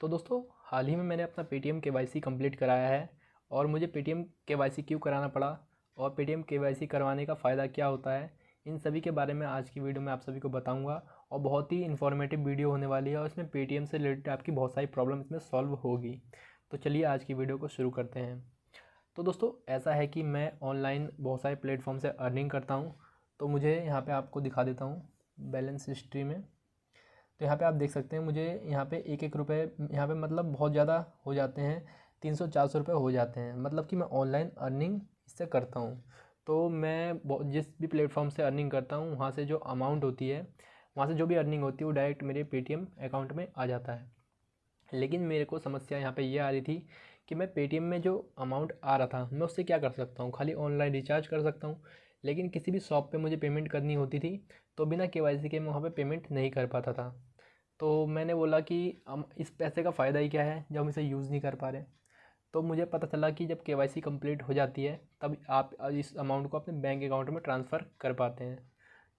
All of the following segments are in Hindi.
तो दोस्तों, हाल ही में मैंने अपना पेटीएम केवाईसी कंप्लीट कराया है। और मुझे पेटीएम केवाईसी क्यों कराना पड़ा और पेटीएम केवाईसी करवाने का फ़ायदा क्या होता है, इन सभी के बारे में आज की वीडियो में आप सभी को बताऊंगा। और बहुत ही इन्फॉर्मेटिव वीडियो होने वाली है और इसमें पेटीएम से रिलेटेड आपकी बहुत सारी प्रॉब्लम इसमें सॉल्व होगी। तो चलिए आज की वीडियो को शुरू करते हैं। तो दोस्तों, ऐसा है कि मैं ऑनलाइन बहुत सारे प्लेटफॉर्म से अर्निंग करता हूँ। तो मुझे यहाँ पे आपको दिखा देता हूँ बैलेंस हिस्ट्री में। तो यहाँ पे आप देख सकते हैं, मुझे यहाँ पे एक एक रुपये यहाँ पे मतलब बहुत ज़्यादा हो जाते हैं, 300-400 रुपये हो जाते हैं। मतलब कि मैं ऑनलाइन अर्निंग इससे करता हूँ। तो मैं जिस भी प्लेटफॉर्म से अर्निंग करता हूँ, वहाँ से जो अमाउंट होती है, वहाँ से जो भी अर्निंग होती है, वो डायरेक्ट मेरे पेटीएम अकाउंट में आ जाता है। लेकिन मेरे को समस्या यहाँ पे ये आ रही थी कि मैं पेटीएम में जो अमाउंट आ रहा था, मैं उससे क्या कर सकता हूँ, खाली ऑनलाइन रिचार्ज कर सकता हूँ। लेकिन किसी भी शॉप पे मुझे पेमेंट करनी होती थी, तो बिना केवाईसी के मैं वहाँ पे पेमेंट नहीं कर पाता था। तो मैंने बोला कि हम इस पैसे का फ़ायदा ही क्या है जब हम इसे यूज़ नहीं कर पा रहे। तो मुझे पता चला कि जब केवाईसी कंप्लीट हो जाती है, तब आप इस अमाउंट को अपने बैंक अकाउंट में ट्रांसफ़र कर पाते हैं।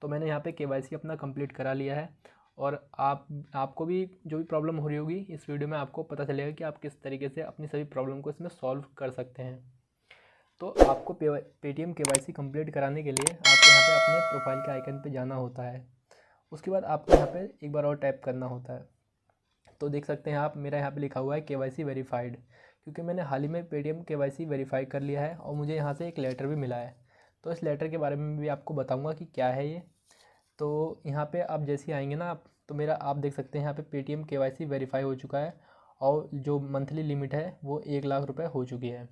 तो मैंने यहाँ पे केवाईसी अपना कंप्लीट करा लिया है। और आपको भी जो भी प्रॉब्लम हो रही होगी, इस वीडियो में आपको पता चलेगा कि आप किस तरीके से अपनी सभी प्रॉब्लम को इसमें सॉल्व कर सकते हैं। तो आपको पेटीएम केवाईसी कंप्लीट कराने के लिए आपको यहाँ पे अपने प्रोफाइल के आइकन पे जाना होता है। उसके बाद आपको यहाँ पे एक बार और टैप करना होता है। तो देख सकते हैं आप, मेरा यहाँ पे लिखा हुआ है केवाईसी वेरीफाइड, क्योंकि मैंने हाल ही में पेटीएम केवाईसी वेरीफाई कर लिया है और मुझे यहाँ से एक लेटर भी मिला है। तो इस लेटर के बारे में भी आपको बताऊँगा कि क्या है ये। तो यहाँ पे आप जैसे ही आएंगे ना आप, तो मेरा आप देख सकते हैं यहाँ पे पेटीएम केवाईसी वेरीफाई हो चुका है और जो मंथली लिमिट है वो 1 लाख रुपए हो चुकी है।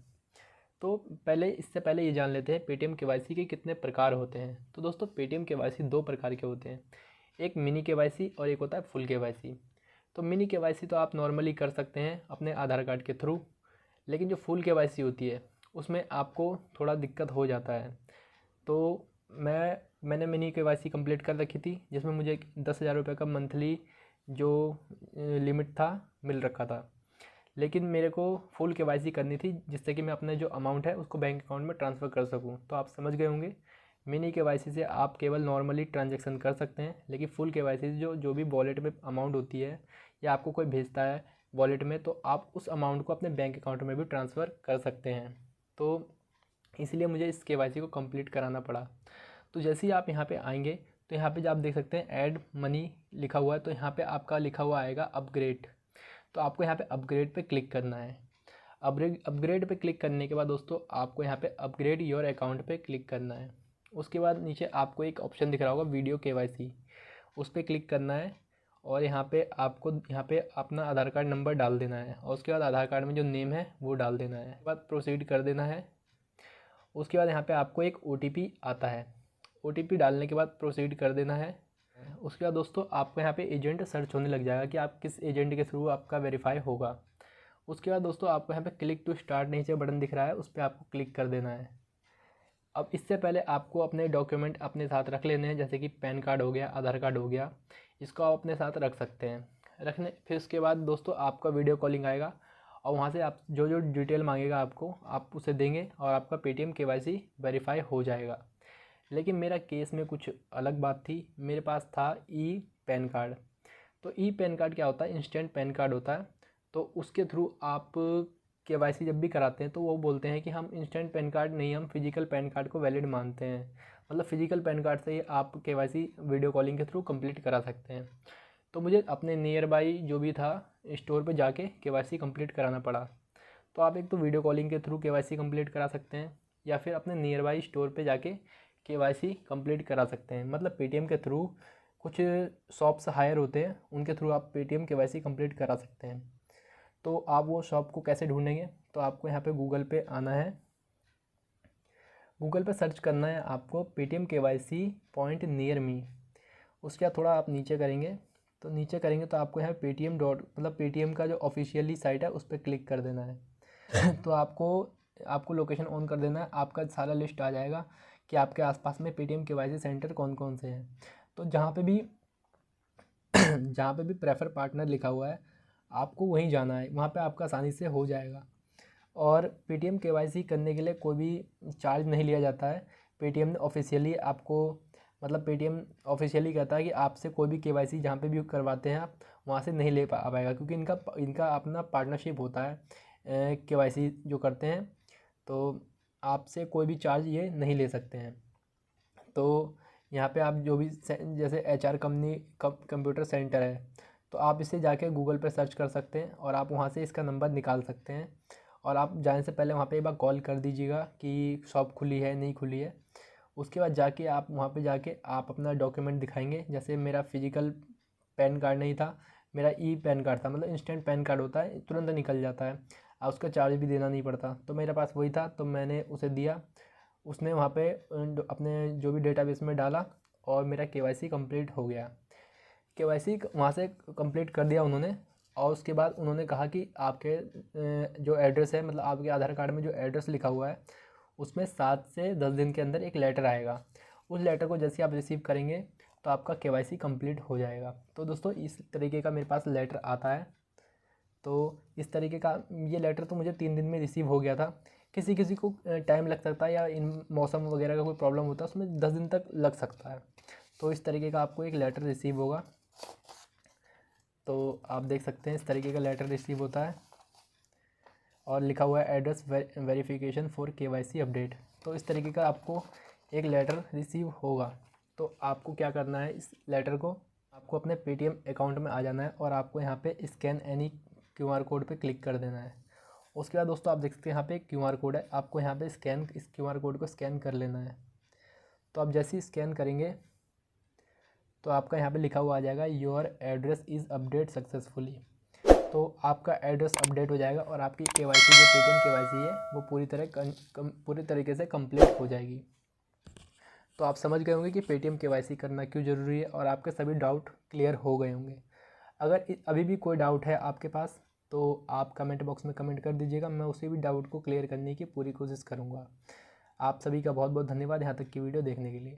तो इससे पहले ये जान लेते हैं पेटीएम केवाईसी के कितने प्रकार होते हैं। तो दोस्तों, पेटीएम केवाईसी 2 प्रकार के होते हैं, एक मिनी केवाईसी और एक होता है फुल केवाईसी। तो मिनी केवाईसी तो आप नॉर्मली कर सकते हैं अपने आधार कार्ड के थ्रू, लेकिन जो फुल केवाईसी होती है उसमें आपको थोड़ा दिक्कत हो जाता है। तो मैंने मिनी केवाईसी कंप्लीट कर रखी थी, जिसमें मुझे 10,000 रुपये का मंथली जो लिमिट था मिल रखा था। लेकिन मेरे को फुल केवाईसी करनी थी, जिससे कि मैं अपने जो अमाउंट है उसको बैंक अकाउंट में ट्रांसफ़र कर सकूं। तो आप समझ गए होंगे, मिनी केवाईसी से आप केवल नॉर्मली ट्रांजैक्शन कर सकते हैं, लेकिन फुल केवाईसी से जो जो भी वॉलेट में अमाउंट होती है या आपको कोई भेजता है वॉलेट में, तो आप उस अमाउंट को अपने बैंक अकाउंट में भी ट्रांसफ़र कर सकते हैं। तो इसलिए मुझे इस केवाईसी को कंप्लीट कराना पड़ा। तो जैसे ही आप यहाँ पे आएंगे, तो यहाँ पे जो आप देख सकते हैं ऐड मनी लिखा हुआ है, तो यहाँ पे आपका लिखा हुआ आएगा अपग्रेड। तो आपको यहाँ पे अपग्रेड पे क्लिक करना है। अपग्रेड पे क्लिक करने के बाद दोस्तों, आपको यहाँ पे अपग्रेड योर अकाउंट पे क्लिक करना है। उसके बाद नीचे आपको एक ऑप्शन दिख रहा होगा वीडियो केवाईसी, उस पर क्लिक करना है। और यहाँ पे आपको यहाँ पे अपना आधार कार्ड नंबर डाल देना है और उसके बाद आधार कार्ड में जो नेम है वो डाल देना है। उसके बाद प्रोसीड कर देना है। उसके बाद यहाँ पे आपको एक OTP आता है, OTP डालने के बाद प्रोसीड कर देना है। उसके बाद दोस्तों, आपको यहाँ पे एजेंट सर्च होने लग जाएगा कि आप किस एजेंट के थ्रू आपका वेरीफाई होगा। उसके बाद दोस्तों, आपको यहाँ पे क्लिक टू स्टार्ट नीचे बटन दिख रहा है, उस पर आपको क्लिक कर देना है। अब इससे पहले आपको अपने डॉक्यूमेंट अपने साथ रख लेने हैं, जैसे कि पैन कार्ड हो गया, आधार कार्ड हो गया, इसको आप अपने साथ रख सकते हैं। फिर उसके बाद दोस्तों, आपका वीडियो कॉलिंग आएगा और वहाँ से आप जो जो डिटेल मांगेगा आपको, आप उसे देंगे और आपका पेटीएम केवाईसी वेरीफाई हो जाएगा। लेकिन मेरा केस में कुछ अलग बात थी। मेरे पास था ई पैन कार्ड। तो ई पैन कार्ड क्या होता है, इंस्टेंट पैन कार्ड होता है। तो उसके थ्रू आप केवाईसी जब भी कराते हैं, तो वो बोलते हैं कि हम इंस्टेंट पैन कार्ड नहीं, हम फिजिकल पैन कार्ड को वैलिड मानते हैं। मतलब फिजिकल पैन कार्ड से ही आप केवाईसी वीडियो कॉलिंग के थ्रू कंप्लीट करा सकते हैं। तो मुझे अपने नियर बाई जो भी था स्टोर पे जाके केवाईसी कंप्लीट कराना पड़ा। तो आप एक तो वीडियो कॉलिंग के थ्रू केवाईसी कंप्लीट करा सकते हैं, या फिर अपने नियर बाई स्टोर पे जाके केवाईसी कंप्लीट करा सकते हैं। मतलब पेटीएम के थ्रू कुछ शॉप्स हायर होते हैं, उनके थ्रू आप पेटीएम केवाईसी कंप्लीट करा सकते हैं। तो आप वो शॉप को कैसे ढूंढेंगे, तो आपको यहाँ पे गूगल पे आना है। गूगल पे सर्च करना है आपको Paytm KYC point near me. उसके बाद थोड़ा आप नीचे करेंगे, तो नीचे करेंगे तो आपको यहाँ पेटीएम डॉट मतलब पेटीएम का जो ऑफिशियली साइट है उस पर क्लिक कर देना है। तो आपको लोकेशन ऑन कर देना है, आपका सारा लिस्ट आ जाएगा कि आपके आसपास में पेटीएम केवाईसी सेंटर कौन कौन से हैं। तो जहाँ पे भी प्रेफर पार्टनर लिखा हुआ है, आपको वहीं जाना है, वहाँ पे आपका आसानी से हो जाएगा। और पेटीएम केवाईसी करने के लिए कोई भी चार्ज नहीं लिया जाता है। पेटीएम ने ऑफिशियली आपको, मतलब पेटीएम ऑफिशियली कहता है कि आपसे कोई भी केवाईसी जहाँ पे भी करवाते हैं आप, वहाँ से नहीं ले पाएगा, क्योंकि इनका अपना पार्टनरशिप होता है केवाईसी जो करते हैं, तो आपसे कोई भी चार्ज ये नहीं ले सकते हैं। तो यहाँ पे आप जो भी जैसे HR कंपनी कंप्यूटर सेंटर है, तो आप इसे जाके गूगल पे सर्च कर सकते हैं और आप वहाँ से इसका नंबर निकाल सकते हैं। और आप जाने से पहले वहाँ पे एक बार कॉल कर दीजिएगा कि शॉप खुली है नहीं खुली है। उसके बाद जाके आप वहाँ पे जाके आप अपना डॉक्यूमेंट दिखाएंगे। जैसे मेरा फिजिकल पैन कार्ड नहीं था, मेरा पैन कार्ड था, मतलब इंस्टेंट पैन कार्ड होता है, तुरंत निकल जाता है और उसका चार्ज भी देना नहीं पड़ता। तो मेरे पास वही था, तो मैंने उसे दिया। उसने वहाँ पे अपने जो भी डेटाबेस में डाला और मेरा KYC कंप्लीट हो गया। KYC वहाँ से कंप्लीट कर दिया उन्होंने। और उसके बाद उन्होंने कहा कि आपके जो एड्रेस है, मतलब आपके आधार कार्ड में जो एड्रेस लिखा हुआ है उसमें 7 से 10 दिन के अंदर एक लेटर आएगा। उस लेटर को जैसे आप रिसीव करेंगे तो आपका KYC कंप्लीट हो जाएगा। तो दोस्तों इस तरीके का मेरे पास लेटर आता है। तो इस तरीके का ये लेटर तो मुझे 3 दिन में रिसीव हो गया था। किसी किसी को टाइम लग सकता है, या इन मौसम वगैरह का कोई प्रॉब्लम होता है उसमें 10 दिन तक लग सकता है। तो इस तरीके का आपको एक लेटर रिसीव होगा। तो आप देख सकते हैं इस तरीके का लेटर रिसीव होता है और लिखा हुआ है address verification for KYC update. तो इस तरीके का आपको एक लेटर रिसीव होगा। तो आपको क्या करना है, इस लेटर को आपको अपने पेटीएम अकाउंट में आ जाना है और आपको यहाँ पे स्कैन एनी QR कोड पे क्लिक कर देना है। उसके बाद दोस्तों आप देख सकते हैं यहाँ पे एक QR कोड है, आपको यहाँ पे इस QR कोड को स्कैन कर लेना है। तो आप जैसे ही स्कैन करेंगे तो आपका यहाँ पे लिखा हुआ आ जाएगा your address is update successfully. तो आपका एड्रेस अपडेट हो जाएगा और आपकी KYC जो पेटीएम KYC है वो पूरी तरीके से कंप्लीट हो जाएगी। तो आप समझ गए होंगे कि पेटीएम KYC करना क्यों ज़रूरी है और आपके सभी डाउट क्लियर हो गए होंगे। अगर अभी भी कोई डाउट है आपके पास तो आप कमेंट बॉक्स में कमेंट कर दीजिएगा, मैं उसी भी डाउट को क्लियर करने की पूरी कोशिश करूँगा। आप सभी का बहुत बहुत धन्यवाद यहाँ तक की वीडियो देखने के लिए।